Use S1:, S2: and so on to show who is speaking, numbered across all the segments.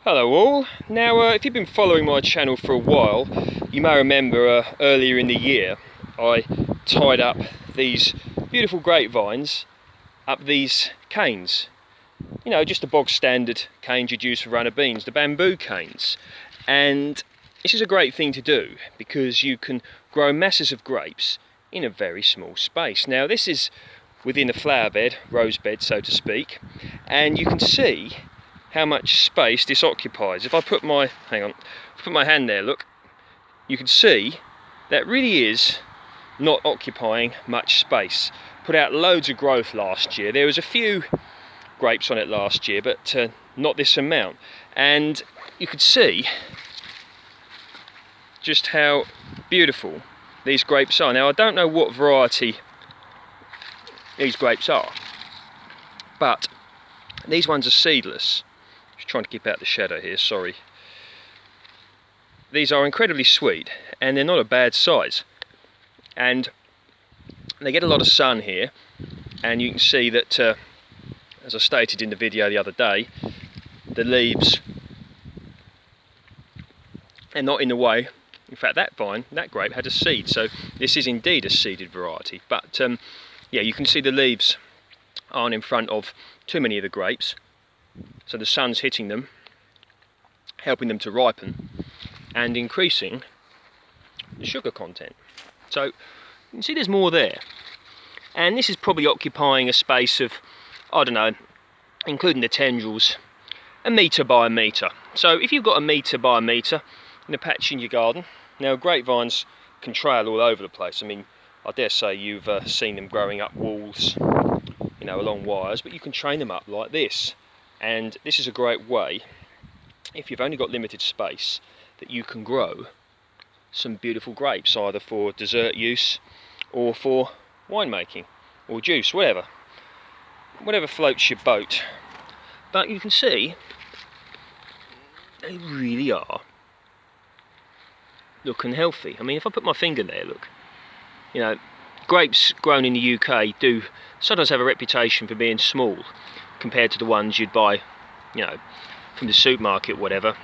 S1: Hello all. Now if you've been following my channel for a while, you may remember earlier in the year I tied up these beautiful grapevines up these canes. You know, just the bog standard canes you'd use for runner beans, the bamboo canes. And this is a great thing to do because you can grow masses of grapes in a very small space. Now this is within a flower bed, rose bed so to speak, and you can see how much space this occupies. If I put my, put my hand there, look, you can see that really is not occupying much space. Put out loads of growth last year. There was a few grapes on it last year, but not this amount. And you could see just how beautiful these grapes are. Now I don't know what variety these grapes are, but these ones are seedless. Just trying to keep out the shadow here, sorry. These are incredibly sweet and they're not a bad size. And they get a lot of sun here, and you can see that, as I stated in the video the other day, the leaves are not in the way. In fact, that vine, that grape had a seed, so this is indeed a seeded variety. But yeah, you can see the leaves aren't in front of too many of the grapes, so the sun's hitting them, helping them to ripen and increasing the sugar content. So you can see there's more there, and this is probably occupying a space of, I don't know, including the tendrils, 1 metre by 1 metre. So if you've got 1 metre by 1 metre in a patch in your garden, now grapevines can trail all over the place. I mean, I dare say you've seen them growing up walls, you know, along wires, but you can train them up like this. And this is a great way, if you've only got limited space, that you can grow some beautiful grapes, either for dessert use or for winemaking or juice, whatever floats your boat. But you can see they really are looking healthy. I mean, if I put my finger there, look, you know, grapes grown in the UK do sometimes have a reputation for being small compared to the ones you'd buy, you know, from the supermarket, whatever,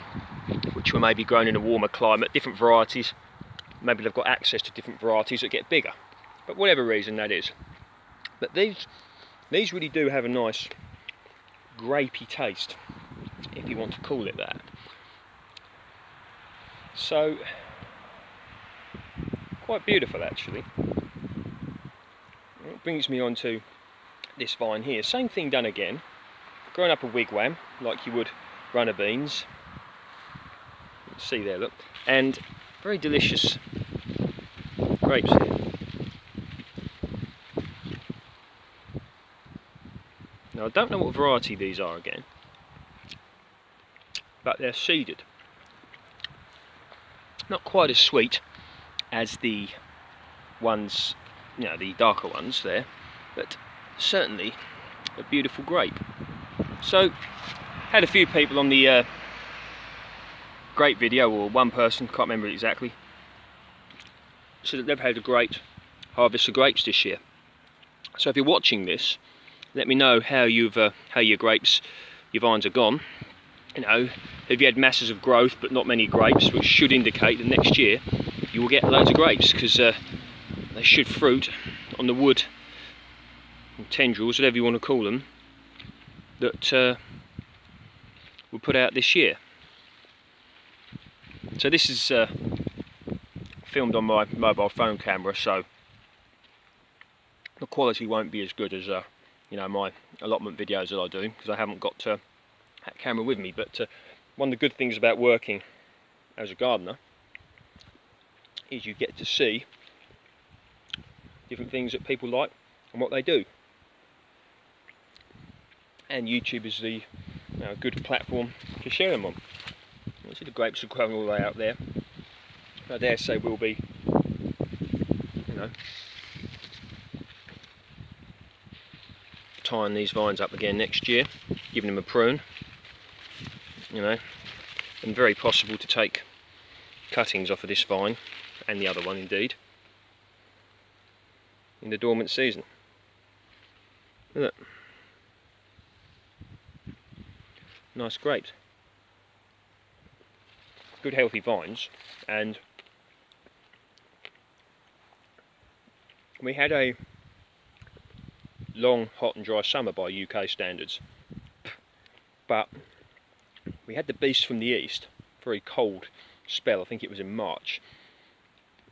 S1: which were maybe grown in a warmer climate, different varieties. Maybe they've got access to different varieties that get bigger, but whatever reason that is. But these really do have a nice grapey taste, if you want to call it that. So quite beautiful actually. It brings me on to this vine here. Same thing done again, growing up a wigwam like you would runner beans. You can see there, look, and very delicious grapes here. Now I don't know what variety these are again, but they're seeded. Not quite as sweet as the ones, you know, the darker ones there, but certainly a beautiful grape. So had a few people on the grape video, or one person, can't remember exactly, so that they've had a great harvest of grapes this year. So if you're watching this, let me know how how your grapes, your vines are gone. You know, have you had masses of growth but not many grapes, which should indicate that next year you will get loads of grapes, because they should fruit on the wood and tendrils, whatever you want to call them, that we'll put out this year. So this is filmed on my mobile phone camera, so the quality won't be as good as you know, my allotment videos that I do, because I haven't got that camera with me. But one of the good things about working as a gardener is you get to see different things that people like and what they do. And YouTube is the good platform to share them on. You see the grapes are growing all the way out there. I dare say we'll be, you know, tying these vines up again next year, giving them a prune, you know, and very possible to take cuttings off of this vine, and the other one indeed, in the dormant season. Look, nice grapes. good healthy vines, and we had a long, hot and dry summer by UK standards, but we had the beast from the east, very cold spell. I think it was in March,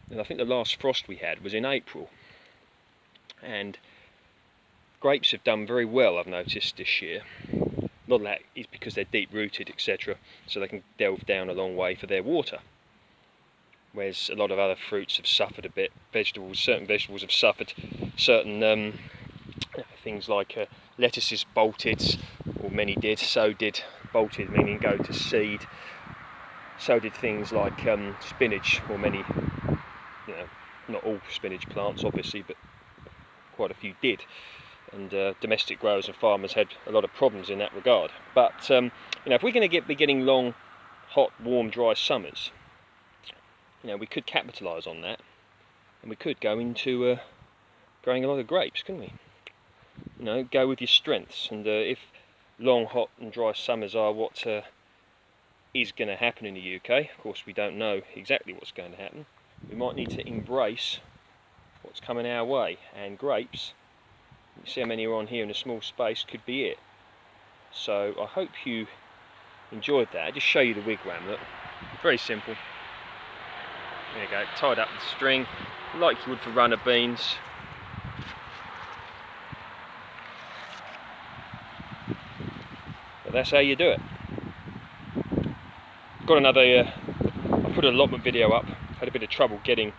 S1: and I think the last frost we had was in April. And grapes have done very well, I've noticed, this year. Not that is because they're deep rooted, etc., so they can delve down a long way for their water, whereas a lot of other fruits have suffered a bit. Certain vegetables have suffered. Certain things like lettuces bolted, or many did. So did bolted, meaning go to seed. So did things like spinach, or many, not all spinach plants obviously, but quite a few did. And domestic growers and farmers had a lot of problems in that regard. But if we're going to be getting long, hot, warm, dry summers, we could capitalise on that, and we could go into growing a lot of grapes, couldn't we? Go with your strengths, and if long, hot and dry summers are what is going to happen in the UK, of course we don't know exactly what's going to happen, we might need to embrace what's coming our way, and grapes, you see how many are on here in a small space, could be it. So I hope you enjoyed that. I'll just show you the wigwam. Look, very simple. There you go, tied up with string, like you would for runner beans. But that's how you do it. Got another, I put an allotment video up, had a bit of trouble getting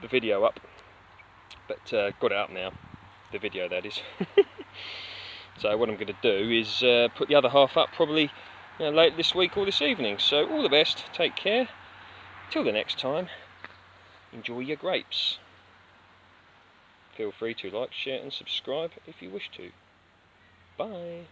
S1: the video up, but got it up now, the video that is. So what I'm going to do is put the other half up probably late this week or this evening. So all the best, take care, till the next time, enjoy your grapes. Feel free to like, share and subscribe if you wish to. Bye.